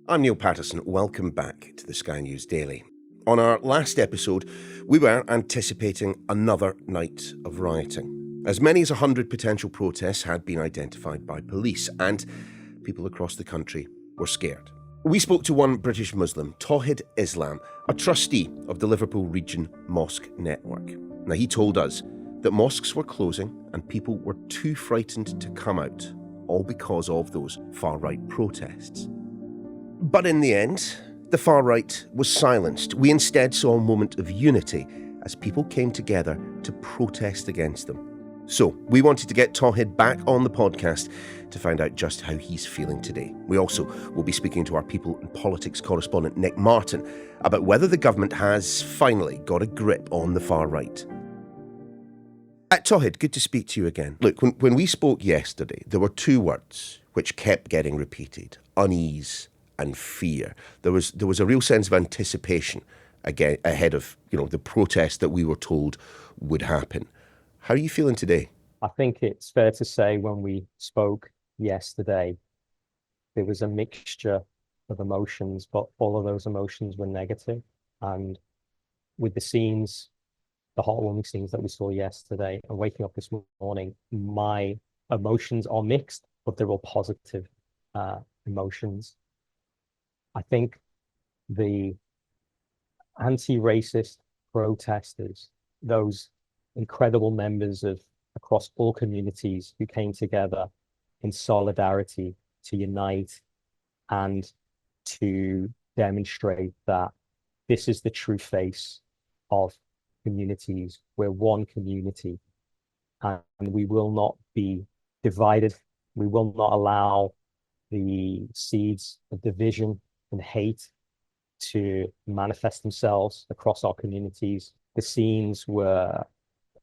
I'm Niall Paterson. Welcome back to the Sky News Daily. On our last episode, we were anticipating another night of rioting. As many as 100 potential protests had been identified by police, and people across the country were scared. We spoke to one British Muslim, Tawhid Islam, a trustee of the Liverpool Region Mosque Network. Now, he told us that mosques were closing and people were too frightened to come out, all because of those far-right protests. But in the end, the far right was silenced. We instead saw a moment of unity as people came together to protest against them. So we wanted to get Tawhid back on the podcast to find out just how he's feeling today. We also will be speaking to our People and Politics correspondent Nick Martin about whether the government has finally got a grip on the far right. Tawhid, good to speak to you again. Look, when we spoke yesterday, there were two words which kept getting repeated: unease and fear. There was a real sense of anticipation again ahead of the protest that we were told would happen. How are you feeling today? I think it's fair to say when we spoke yesterday, there was a mixture of emotions, but all of those emotions were negative. And with the scenes, the heartwarming scenes that we saw yesterday and waking up this morning, my emotions are mixed, but they're all positive emotions. I think the anti-racist protesters, those incredible members of across all communities who came together in solidarity to unite and to demonstrate that this is the true face of communities. We're one community and we will not be divided. We will not allow the seeds of division and hate to manifest themselves across our communities. The scenes were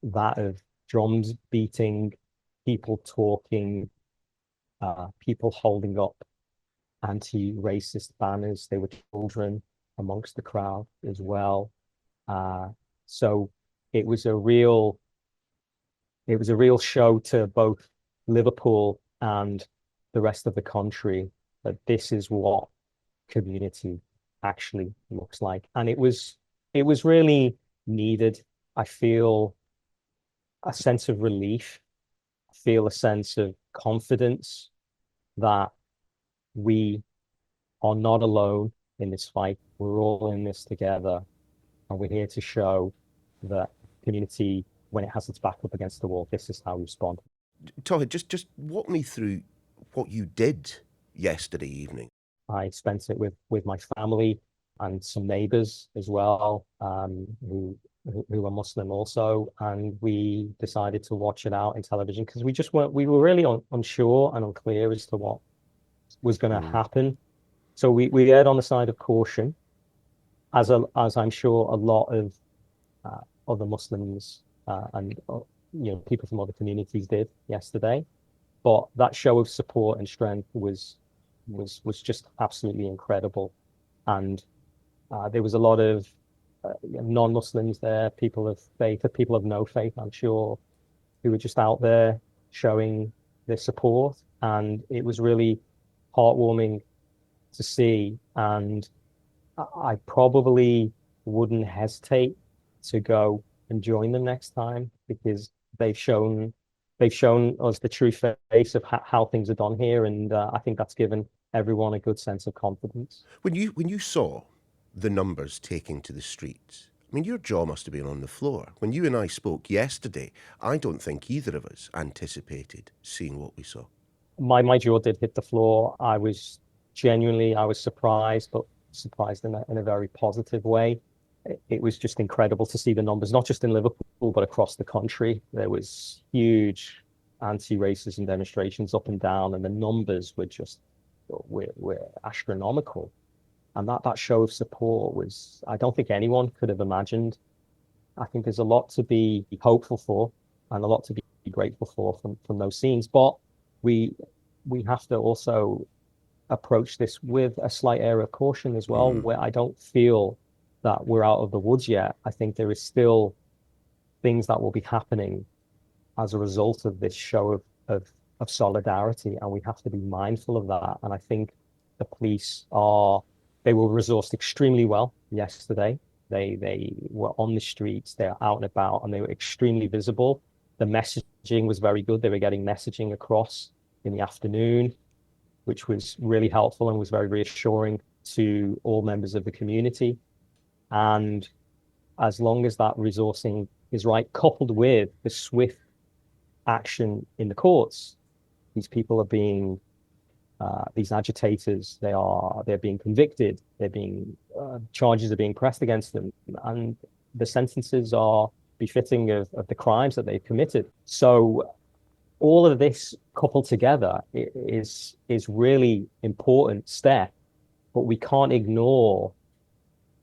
that of drums beating, people talking, people holding up anti-racist banners. There were children amongst the crowd as well. So it was a real show to both Liverpool and the rest of the country that this is what community actually looks like. And it was really needed. I feel a sense of relief. I feel a sense of confidence that we are not alone in this fight. We're all in this together. And we're here to show that community, when it has its back up against the wall, this is how we respond. Tawhid, just walk me through what you did yesterday evening. I spent it with my family and some neighbors as well, who are Muslim also, and we decided to watch it out in television because we were really unsure and unclear as to what was going to happen. So we erred on the side of caution, as I'm sure a lot of other Muslims and people from other communities did yesterday. But that show of support and strength was just absolutely incredible. And there was a lot of non-Muslims there, people of faith, people of no faith, I'm sure, who were just out there showing their support. And it was really heartwarming to see. And I probably wouldn't hesitate to go and join them next time because they've shown us the true face of how things are done here. And I think that's given everyone a good sense of confidence. When you saw the numbers taking to the streets, I mean, your jaw must have been on the floor. When you and I spoke yesterday, I don't think either of us anticipated seeing what we saw. My jaw did hit the floor. I was surprised, but surprised in a very positive way. It was just incredible to see the numbers, not just in Liverpool, but across the country. There was huge anti-racism demonstrations up and down, and the numbers were astronomical. And that show of support was, I don't think anyone could have imagined. I think there's a lot to be hopeful for and a lot to be grateful for from those scenes. But we have to also approach this with a slight air of caution as well, where I don't feel that we're out of the woods yet. I think there is still things that will be happening as a result of this show of solidarity, and we have to be mindful of that. And I think The police they were resourced extremely well yesterday. They were on the streets, they're out and about, and they were extremely visible. The messaging was very good. They were getting messaging across in the afternoon, which was really helpful and was very reassuring to all members of the community. And as long as that resourcing is right, coupled with the swift action in the courts, these people are being these agitators, they're being convicted, charges are being pressed against them, and the sentences are befitting of the crimes that they've committed. So all of this coupled together is really important step, but we can't ignore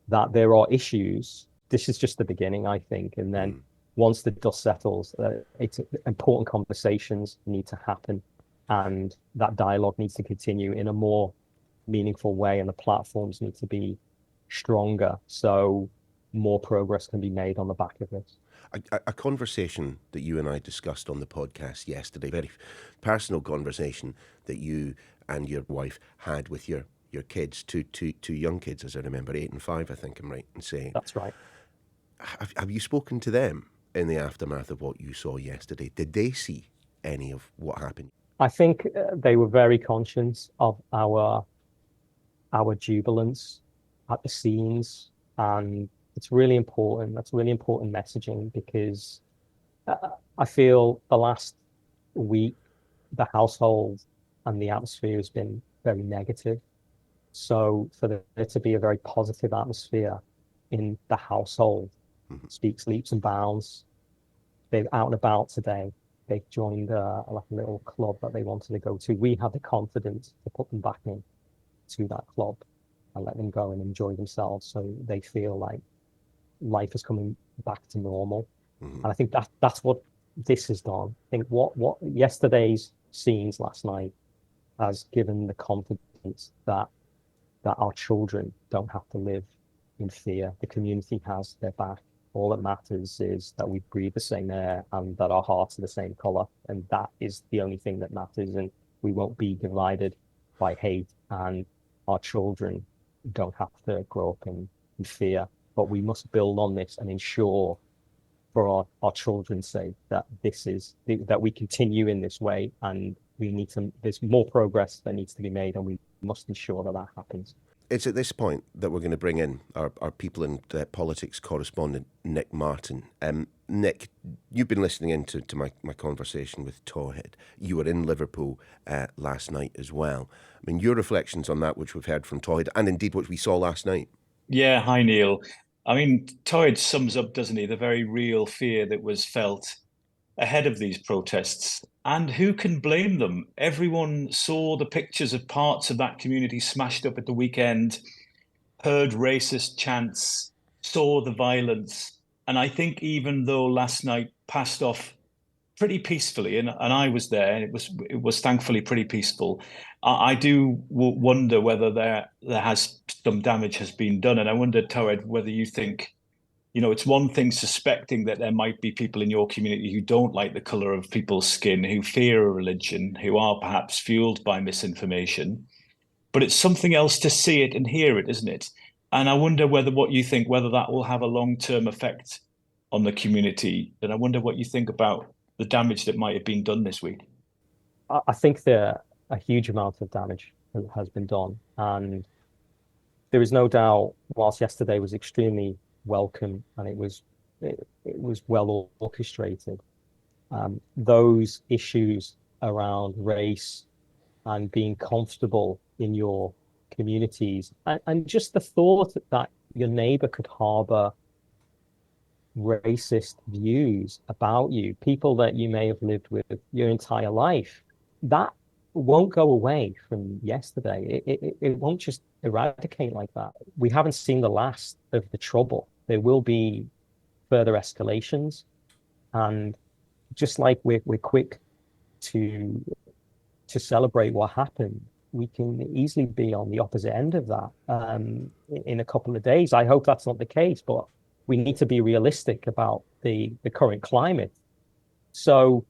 that there are issues. This is just the beginning, I think, and then once the dust settles, it's important conversations need to happen. And that dialogue needs to continue in a more meaningful way, and the platforms need to be stronger so more progress can be made on the back of this. A conversation that you and I discussed on the podcast yesterday, very personal conversation that you and your wife had with your kids, two young kids, as I remember, 8 and 5, I think I'm right in saying. That's right. Have you spoken to them in the aftermath of what you saw yesterday? Did they see any of what happened? I think they were very conscious of our jubilance at the scenes, and it's really important. That's really important messaging, because I feel the last week the household and the atmosphere has been very negative. So for there to be a very positive atmosphere in the household speaks leaps and bounds. They're out and about today. They've joined like a little club that they wanted to go to. We had the confidence to put them back in to that club and let them go and enjoy themselves, so they feel like life is coming back to normal. And I think that's what this has done. I think what yesterday's scenes last night has given the confidence that our children don't have to live in fear. The community has their back. All that matters is that we breathe the same air and that our hearts are the same color. And that is the only thing that matters. And we won't be divided by hate. And our children don't have to grow up in fear. But we must build on this and ensure, for our children's sake, that that we continue in this way. And there's more progress that needs to be made, and we must ensure that happens. It's at this point that we're going to bring in our People in Politics correspondent, Nick Martin. Nick, you've been listening into my conversation with Tawhid. You were in Liverpool last night as well. I mean, your reflections on that, which we've heard from Tawhid, and indeed what we saw last night. Yeah, hi, Neil. I mean, Tawhid sums up, doesn't he, the very real fear that was felt ahead of these protests. And who can blame them? Everyone saw the pictures of parts of that community smashed up at the weekend, heard racist chants, saw the violence. And I think even though last night passed off pretty peacefully, and I was there, and it was thankfully pretty peaceful, I do wonder whether there has some damage has been done. And I wonder, Tawhid, whether you think, it's one thing suspecting that there might be people in your community who don't like the color of people's skin, who fear a religion, who are perhaps fueled by misinformation. But it's something else to see it and hear it, isn't it? And I wonder whether that will have a long-term effect on the community. And I wonder what you think about the damage that might have been done this week. I think a huge amount of damage has been done. And there is no doubt, whilst yesterday was extremely welcome and it was well orchestrated, those issues around race and being comfortable in your communities, and just the thought that your neighbor could harbor racist views about you, people that you may have lived with your entire life, that won't go away from yesterday. It won't just eradicate like that. We haven't seen the last of the trouble. There will be further escalations, and just like we're quick to celebrate what happened, we can easily be on the opposite end of that in a couple of days. I hope that's not the case, but we need to be realistic about the current climate. So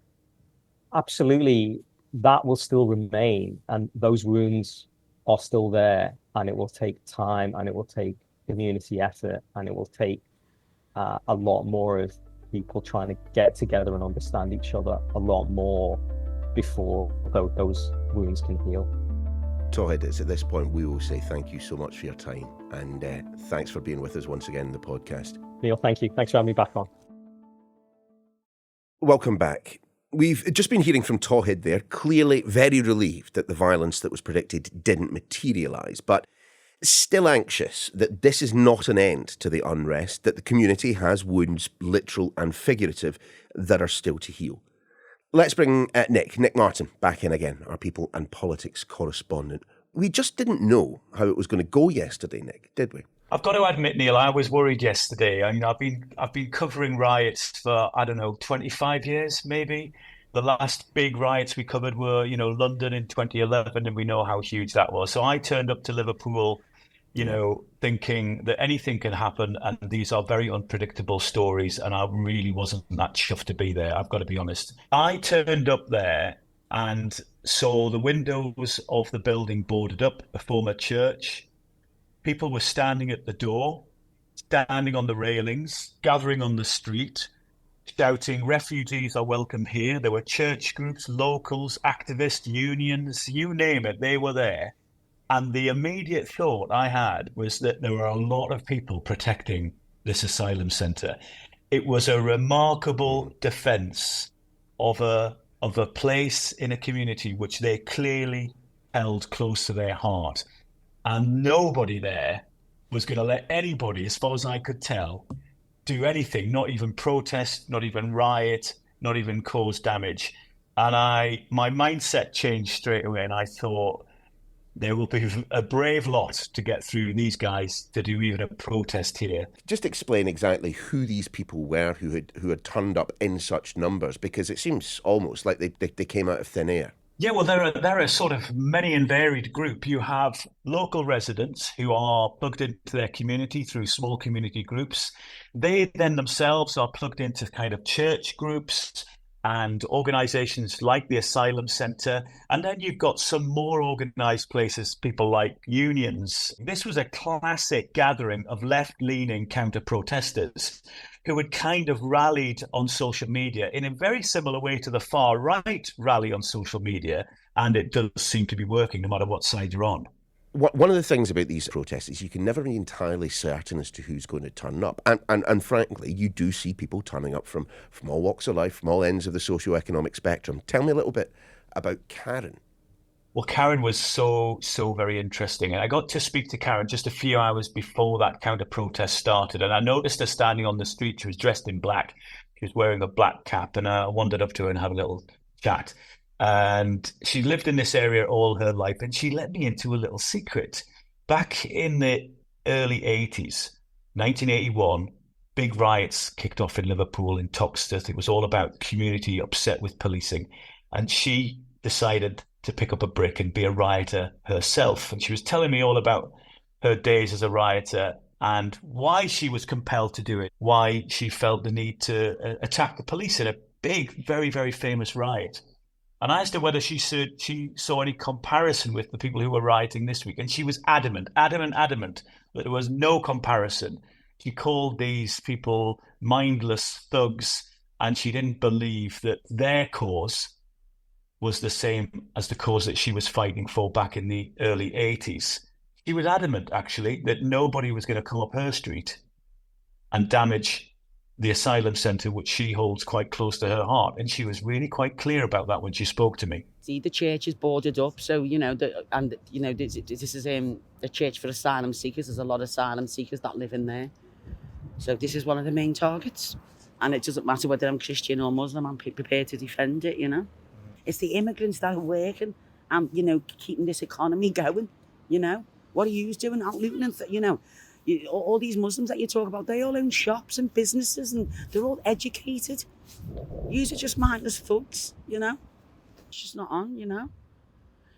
absolutely, that will still remain, and those wounds are still there, and it will take time, and it will take community effort, and it will take a lot more of people trying to get together and understand each other a lot more before those wounds can heal. Tawhid, it's at this point we will say thank you so much for your time, and thanks for being with us once again in the podcast. Niall, thank you. Thanks for having me back on. Welcome back. We've just been hearing from Tawhid there, clearly very relieved that the violence that was predicted didn't materialise, but still anxious that this is not an end to the unrest, that the community has wounds, literal and figurative, that are still to heal. Let's bring Nick Martin back in again, our people and politics correspondent. We just didn't know how it was going to go yesterday, Nick, did we? I've got to admit, Neil, I was worried yesterday. I mean, I've been covering riots for, 25 years, maybe. The last big riots we covered were, London in 2011, and we know how huge that was. So I turned up to Liverpool, thinking that anything can happen, and these are very unpredictable stories, and I really wasn't that chuffed to be there, I've got to be honest. I turned up there and saw the windows of the building boarded up, a former church. People were standing at the door, standing on the railings, gathering on the street, shouting, "Refugees are welcome here." There were church groups, locals, activists, unions, you name it, they were there. And the immediate thought I had was that there were a lot of people protecting this asylum centre. It was a remarkable defence of a place in a community which they clearly held close to their heart. And nobody there was going to let anybody, as far as I could tell, do anything, not even protest, not even riot, not even cause damage. And my mindset changed straight away, and I thought, there will be a brave lot to get through these guys to do even a protest here. Just explain exactly who these people were who had turned up in such numbers, because it seems almost like they came out of thin air. Yeah, well, they're a sort of many and varied group. You have local residents who are plugged into their community through small community groups. They then themselves are plugged into kind of church groups and organisations like the Asylum Centre. And then you've got some more organised places, people like unions. This was a classic gathering of left-leaning counter-protesters who had kind of rallied on social media in a very similar way to the far-right rally on social media. And it does seem to be working no matter what side you're on. One of the things about these protests is you can never be entirely certain as to who's going to turn up. And frankly, you do see people turning up from all walks of life, from all ends of the socio-economic spectrum. Tell me a little bit about Karen. Well, Karen was so very interesting. And I got to speak to Karen just a few hours before that counter-protest started. And I noticed her standing on the street. She was dressed in black. She was wearing a black cap. And I wandered up to her and had a little chat. And she lived in this area all her life, and she let me into a little secret. Back in the early 80s, 1981, big riots kicked off in Liverpool, in Toxteth. It was all about community upset with policing. And she decided to pick up a brick and be a rioter herself. And she was telling me all about her days as a rioter and why she was compelled to do it, why she felt the need to attack the police in a big, very, very famous riot. And I asked her whether she saw any comparison with the people who were rioting this week. And she was adamant that there was no comparison. She called these people mindless thugs, and she didn't believe that their cause was the same as the cause that she was fighting for back in the early 80s. She was adamant, actually, that nobody was going to come up her street and damage the asylum centre, which she holds quite close to her heart. And she was really quite clear about that when she spoke to me. See, the church is boarded up, so, this is a church for asylum seekers. There's a lot of asylum seekers that live in there. So this is one of the main targets. And it doesn't matter whether I'm Christian or Muslim, I'm prepared to defend it, It's the immigrants that are working and, keeping this economy going, What are you doing out looting and, all these Muslims that you talk about, they all own shops and businesses and they're all educated. Yous are just mindless thugs, It's just not on,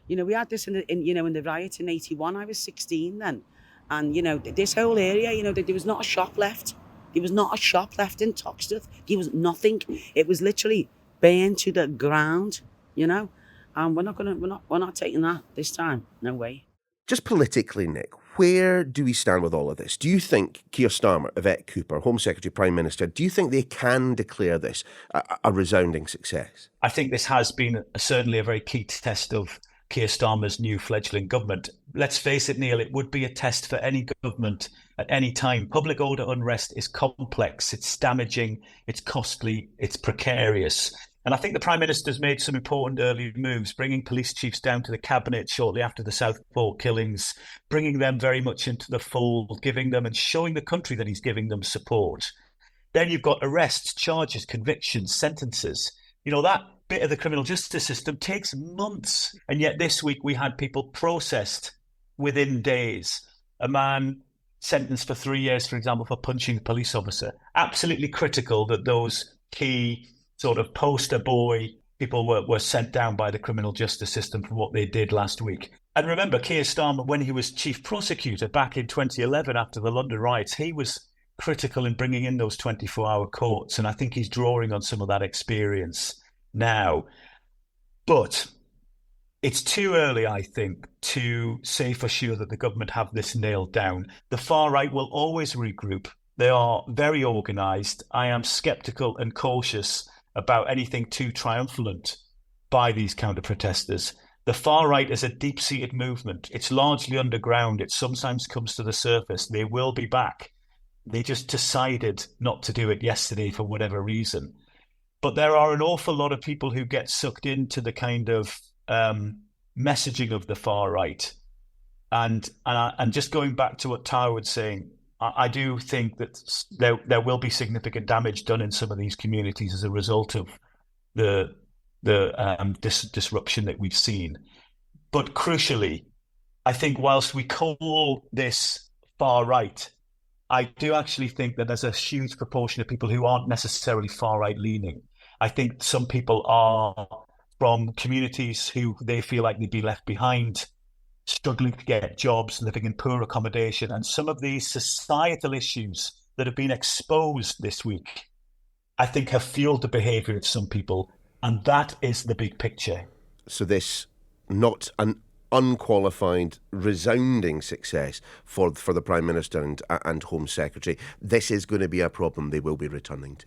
we had this in the riot in 81. I was 16 then. And, this whole area, there was not a shop left. There was not a shop left in Toxteth. There was nothing. It was literally burned to the ground, And we're not taking that this time. No way. Just politically, Nick, where do we stand with all of this? Do you think Keir Starmer, Yvette Cooper, Home Secretary, Prime Minister, do you think they can declare this a resounding success? I think this has been certainly a very key test of Keir Starmer's new fledgling government. Let's face it, Neil, it would be a test for any government at any time. Public order unrest is complex, it's damaging, it's costly, it's precarious. And I think the Prime Minister's made some important early moves, bringing police chiefs down to the cabinet shortly after the Southport killings, bringing them very much into the fold, giving them and showing the country that he's giving them support. Then you've got arrests, charges, convictions, sentences. You know, that bit of the criminal justice system takes months. And yet this week we had people processed within days. A man sentenced for 3 years, for example, for punching a police officer. Absolutely critical that those key sort of poster boy people were sent down by the criminal justice system for what they did last week. And remember, Keir Starmer, when he was chief prosecutor back in 2011 after the London riots, he was critical in bringing in those 24-hour courts. And I think he's drawing on some of that experience now. But it's too early, I think, to say for sure that the government have this nailed down. The far right will always regroup. They are very organised. I am sceptical and cautious about anything too triumphant by these counter-protesters. The far right is a deep-seated movement. It's largely underground. It sometimes comes to the surface. They will be back. They just decided not to do it yesterday for whatever reason. But there are an awful lot of people who get sucked into the kind of messaging of the far right. And just going back to what Tara was saying, I do think that there will be significant damage done in some of these communities as a result of the disruption that we've seen. But crucially, I think whilst we call this far right, I do actually think that there's a huge proportion of people who aren't necessarily far right leaning. I think some people are from communities who they feel like they'd be left behind, struggling to get jobs, living in poor accommodation, and some of these societal issues that have been exposed this week, I think have fueled the behaviour of some people, and that is the big picture. So this, not an unqualified, resounding success for the Prime Minister and Home Secretary. This is going to be a problem they will be returning to.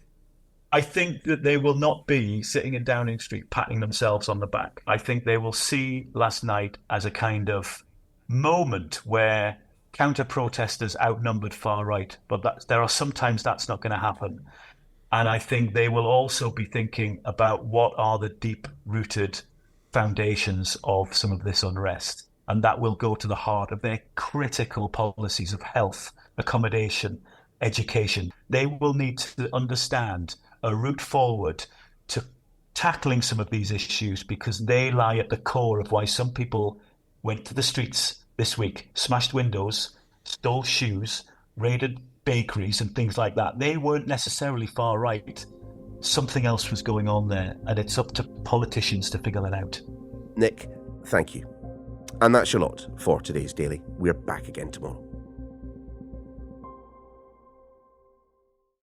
I think that they will not be sitting in Downing Street patting themselves on the back. I think they will see last night as a kind of moment where counter-protesters outnumbered far right, but there are sometimes that's not going to happen. And I think they will also be thinking about what are the deep-rooted foundations of some of this unrest. And that will go to the heart of their critical policies of health, accommodation, education. They will need to understand a route forward to tackling some of these issues, because they lie at the core of why some people went to the streets this week, smashed windows, stole shoes, raided bakeries and things like that. They weren't necessarily far right. Something else was going on there, and it's up to politicians to figure that out. Nick, thank you. And that's your lot for today's Daily. We're back again tomorrow.